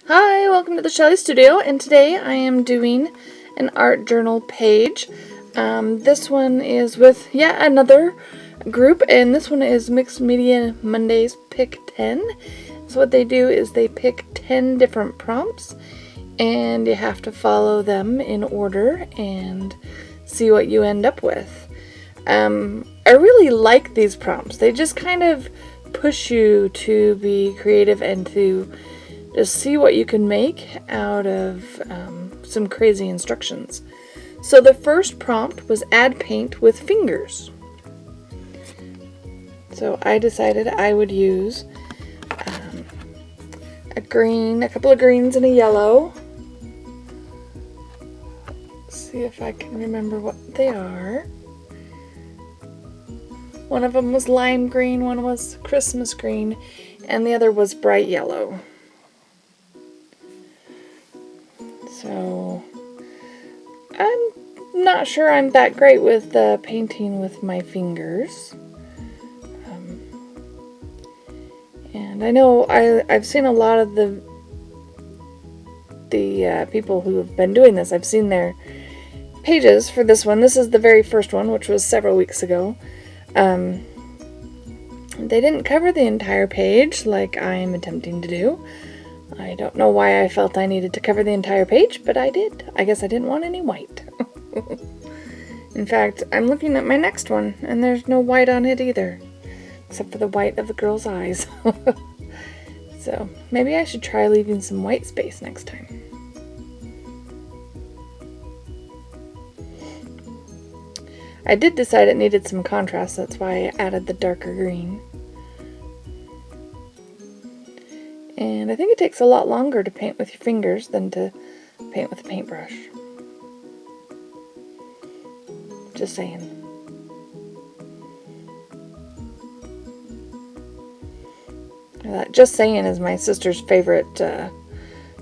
Hi, welcome to the Shelley Studio, and today I am doing an art journal page. This one is with yet another group, and this one is Mixed Media Mondays Pick 10. So what they do is they pick 10 different prompts, and you have to follow them in order and see what you end up with. I really like these prompts. They just kind of push you to be creative and to just see what you can make out of some crazy instructions. So the first prompt was add paint with fingers. So I decided I would use a couple of greens and a yellow. Let's see if I can remember what they are. One of them was lime green, one was Christmas green, and the other was bright yellow. So I'm not sure I'm that great with painting with my fingers. And I know I've seen a lot of the people who have been doing this. I've seen their pages for this one. This is the very first one, which was several weeks ago. They didn't cover the entire page like I'm attempting to do. I don't know why I felt I needed to cover the entire page, but I did. I guess I didn't want any white. In fact, I'm looking at my next one, and there's no white on it either, except for the white of the girl's eyes. So maybe I should try leaving some white space next time. I did decide it needed some contrast, that's why I added the darker green. And I think it takes a lot longer to paint with your fingers than to paint with a paintbrush. Just saying. That just saying is my sister's favorite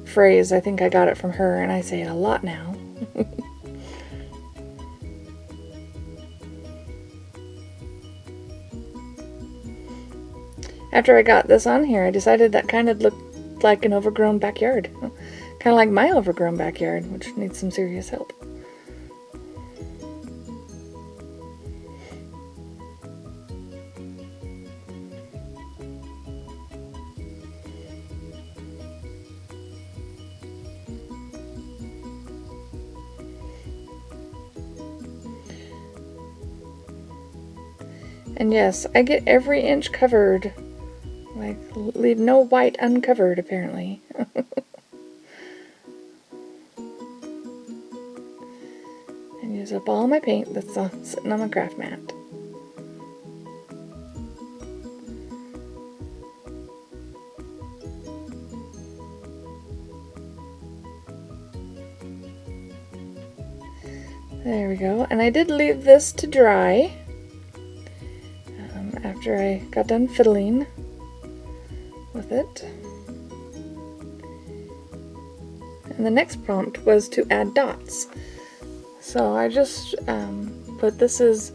phrase. I think I got it from her, and I say it a lot now. After I got this on here, I decided that kind of looked like an overgrown backyard. Kind of like my overgrown backyard, which needs some serious help. And yes, I get every inch covered. Like, leave no white uncovered, apparently. And use up all my paint that's sitting on my craft mat. There we go. And I did leave this to dry after I got done fiddling with it. And the next prompt was to add dots. So I just put this as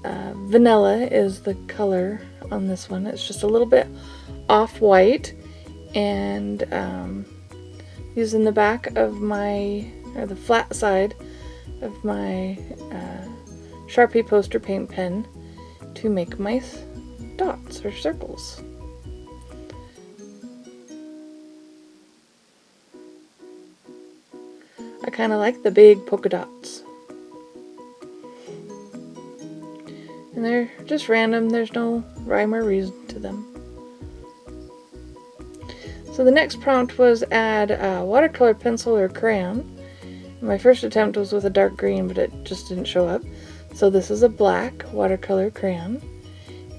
vanilla is the color on this one. It's just a little bit off-white, and using the back of the flat side of my Sharpie poster paint pen to make my dots or circles. I kind of like the big polka dots. And they're just random, there's no rhyme or reason to them. So the next prompt was add a watercolor pencil or crayon. My first attempt was with a dark green, but it just didn't show up. So this is a black watercolor crayon.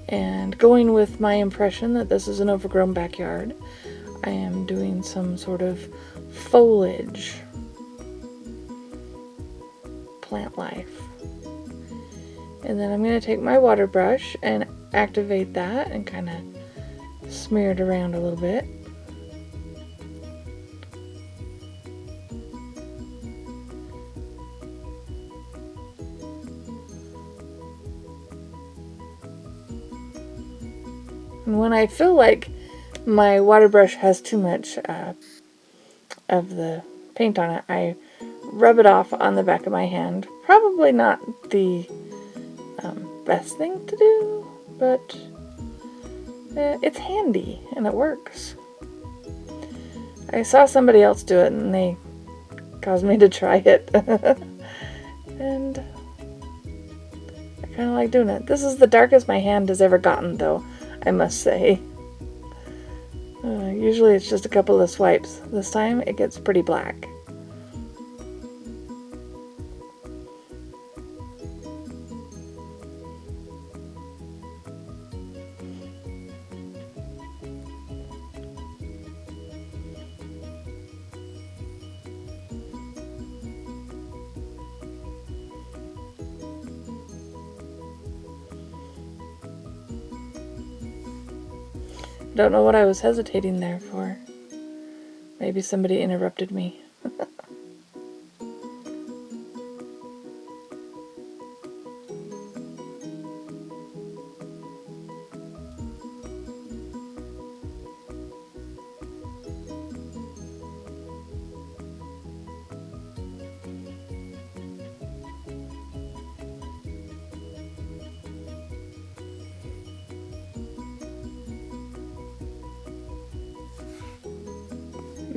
And going with my impression that this is an overgrown backyard, I am doing some sort of foliage. Plant life. And then I'm going to take my water brush and activate that and kind of smear it around a little bit. And when I feel like my water brush has too much of the paint on it, I rub it off on the back of my hand. Probably not the best thing to do, but it's handy and it works. I saw somebody else do it and they caused me to try it. And I kind of like doing it. This is the darkest my hand has ever gotten, though, I must say. Usually it's just a couple of swipes. This time it gets pretty black. Don't know what I was hesitating there for. Maybe somebody interrupted me.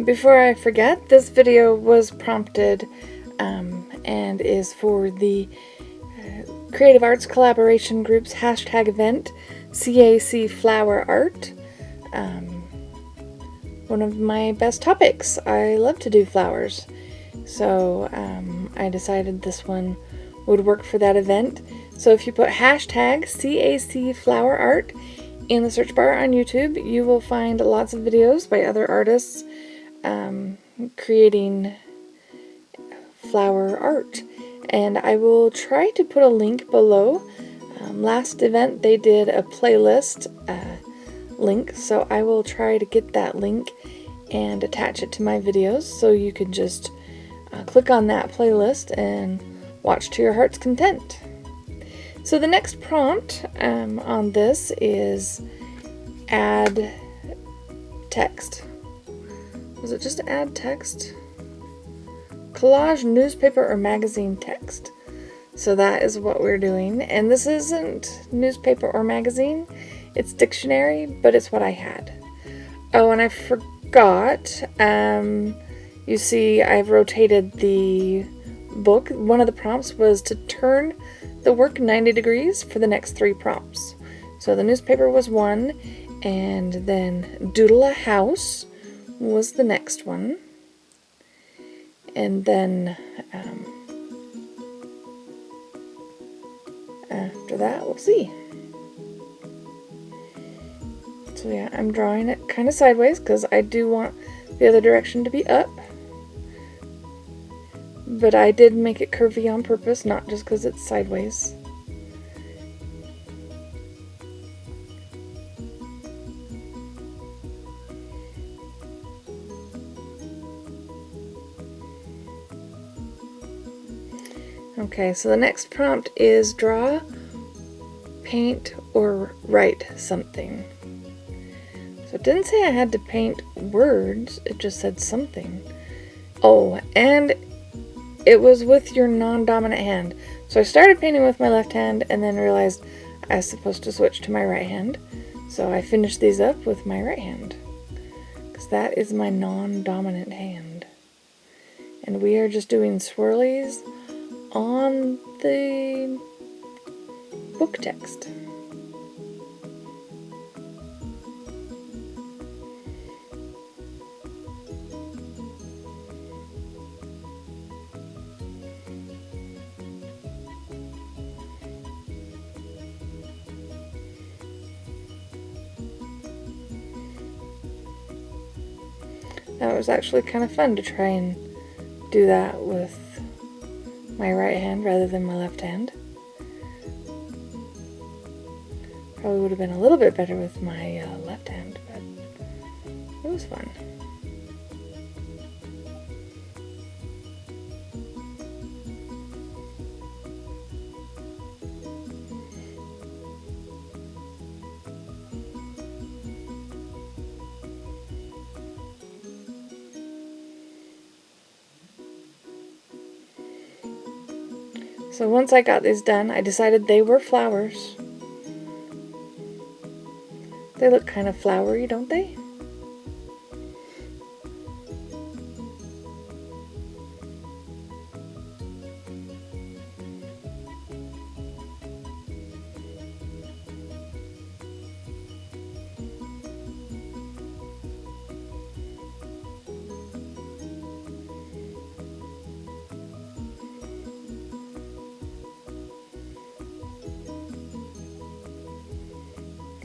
Before I forget, this video was prompted and is for the Creative Arts Collaboration Group's hashtag event, CAC Flower Art. One of my best topics. I love to do flowers. So I decided this one would work for that event. So if you put hashtag CAC Flower Art in the search bar on YouTube, you will find lots of videos by other artists creating flower art. And I will try to put a link below. Last event they did a playlist link, so I will try to get that link and attach it to my videos so you can just click on that playlist and watch to your heart's content. So the next prompt on this is add text. Was it just add text? Collage newspaper or magazine text. So that is what we're doing. And this isn't newspaper or magazine. It's dictionary, but it's what I had. Oh, and I forgot. You see, I've rotated the book. One of the prompts was to turn the work 90 degrees for the next 3 prompts. So the newspaper was one, and then doodle a house was the next one. And then after that, we'll see. So yeah, I'm drawing it kind of sideways because I do want the other direction to be up. But I did make it curvy on purpose, not just because it's sideways. Okay, so the next prompt is draw, paint, or write something. So it didn't say I had to paint words, it just said something. Oh, and it was with your non-dominant hand. So I started painting with my left hand and then realized I was supposed to switch to my right hand. So I finished these up with my right hand, because that is my non-dominant hand. And we are just doing swirlies on the book text. That was actually kind of fun to try and do that with my right hand rather than my left hand. Probably would have been a little bit better with my left hand, but it was fun. So once I got these done, I decided they were flowers. They look kind of flowery, don't they?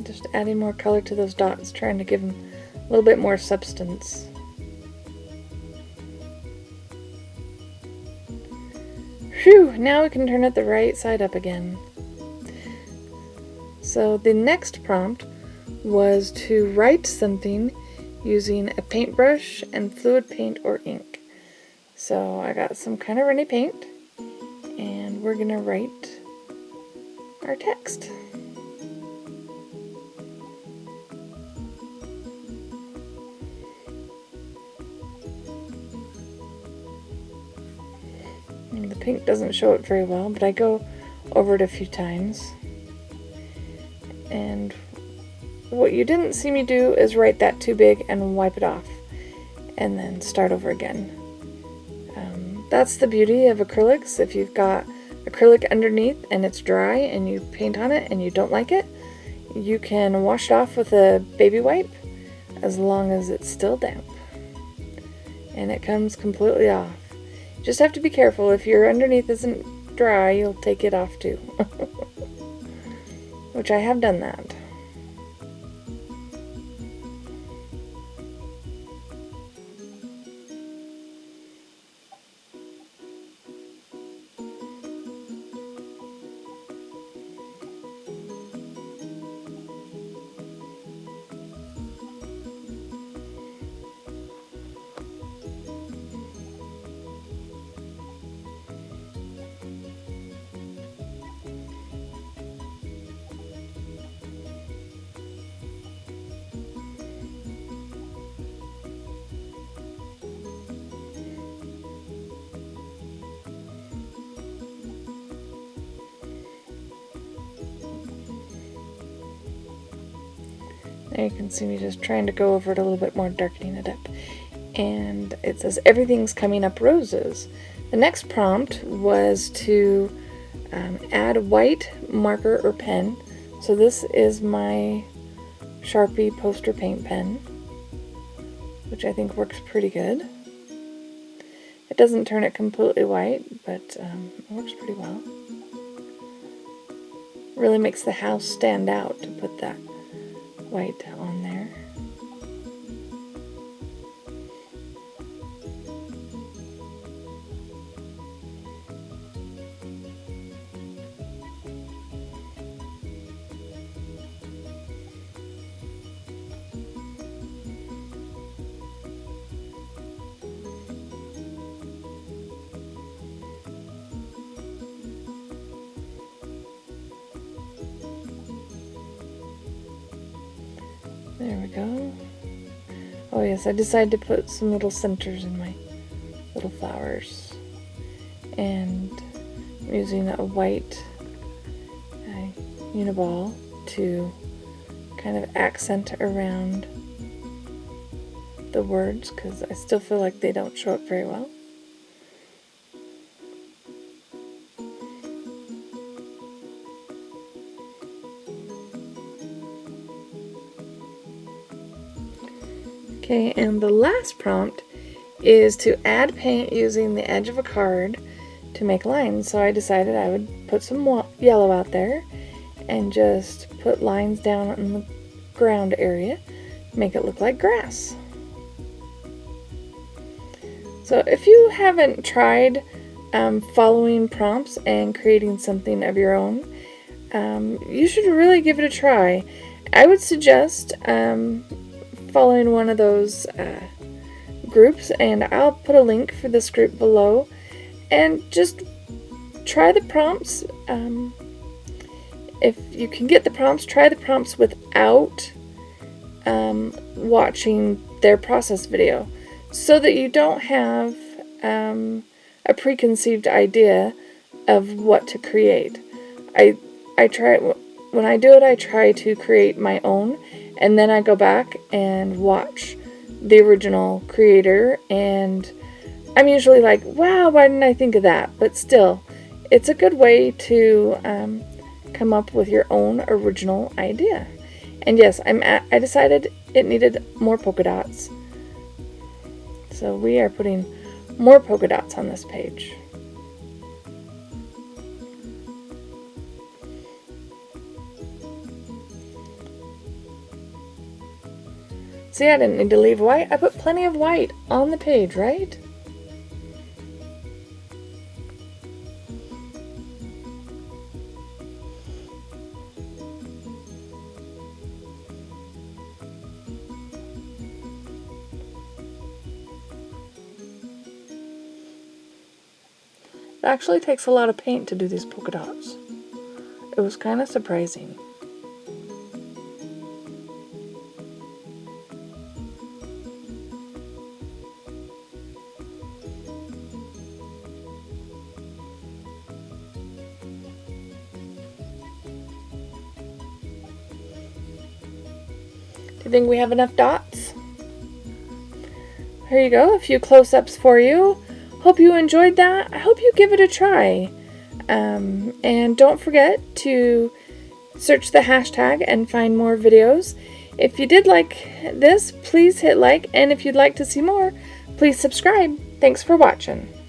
Just adding more color to those dots, trying to give them a little bit more substance. Phew, now we can turn it the right side up again. So the next prompt was to write something using a paintbrush and fluid paint or ink. So I got some kind of runny paint, and we're gonna write our text. And the pink doesn't show it very well, but I go over it a few times. And what you didn't see me do is write that too big and wipe it off and then start over again. That's the beauty of acrylics. If you've got acrylic underneath and it's dry and you paint on it and you don't like it, you can wash it off with a baby wipe as long as it's still damp. And it comes completely off. You just have to be careful. If your underneath isn't dry, you'll take it off too. Which I have done that. There you can see me just trying to go over it a little bit more, darkening it up. And it says everything's coming up roses. The next prompt was to add white marker or pen. So this is my Sharpie poster paint pen, which I think works pretty good. It doesn't turn it completely white, but it works pretty well. Really makes the house stand out to put that white on there. There we go. Oh yes, I decided to put some little centers in my little flowers. And I'm using a white Uniball to kind of accent around the words, because I still feel like they don't show up very well. Okay, and the last prompt is to add paint using the edge of a card to make lines. So I decided I would put some yellow out there and just put lines down in the ground area, make it look like grass. So if you haven't tried following prompts and creating something of your own, you should really give it a try. I would suggest following one of those groups, and I'll put a link for this group below, and just try the prompts. If you can get the prompts, try the prompts without watching their process video, so that you don't have a preconceived idea of what to create. I try, when I do it, I try to create my own, and then I go back and watch the original creator, and I'm usually like, wow, why didn't I think of that? But still, it's a good way to come up with your own original idea. And yes, I decided it needed more polka dots. So we are putting more polka dots on this page. See, I didn't need to leave white. I put plenty of white on the page, right? It actually takes a lot of paint to do these polka dots. It was kind of surprising. Do you think we have enough dots? Here you go, a few close-ups for you. Hope you enjoyed that. I hope you give it a try. And don't forget to search the hashtag and find more videos. If you did like this, please hit like, and if you'd like to see more, please subscribe. Thanks for watching.